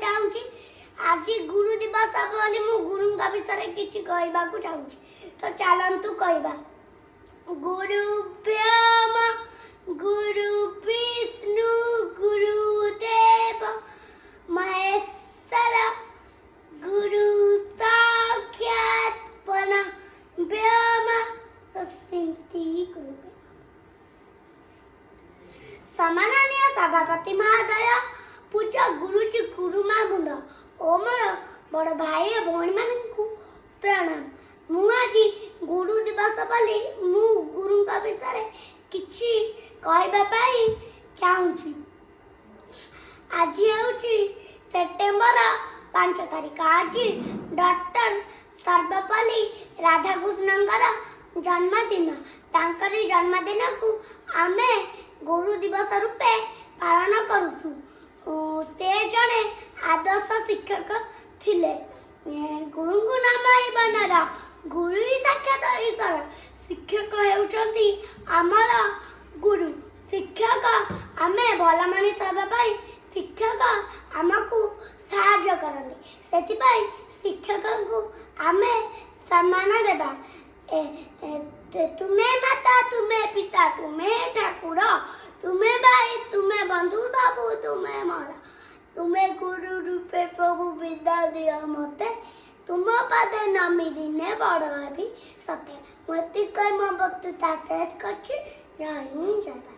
चाहूँगी आज गुरु दिवस बोली मु गुरु विषय किसी कहवाक चाहूँगी तो चलतु कहवा गुरु ब्रह्मा गुरु विष्णु गुरुदेव महेश्वर गुरु साक्षात् ब्रह्मा सस्मिं गुरु सम्माननीय सभापति महोदय पूजा गुरुजी गुरुमा मुंड ओ मोर बड़ भाई भौणी मानू प्रणाम मु आज गुरु दिवस बोली मु गुरु विषय किछि कहवाई चाहूँगी आज हूँ सेप्टेम्बर 5 तारीख आज डॉक्टर सर्वपल्ली राधाकृष्णन जन्मदिन तांकरी जन्मदिन को आमे गुरु दिवस रूपे पालन करूँ से जड़े आदर्श शिक्षक थिले गुरु को नाम बनर गुरु ही साक्षात ईश्वर शिक्षक होउचंती आमर गुरु शिक्षक आमे भल मनीष होगा शिक्षक आमको साहाय्य करते से शिक्षक को आमे सम्मान देवा तुम्हें माता तुम्हें पिता तुम्हें ठाकुर तुम्हें भाई तुम्हें बंधु सब तुम्हें मरा तुम्हें गुरु रूपे प्रभु विद्या दिया मते तुम पादे नमी दिने बड़ भी सत्य मत कह मो वक्तृता शेष कर जय हिंद जय भारत।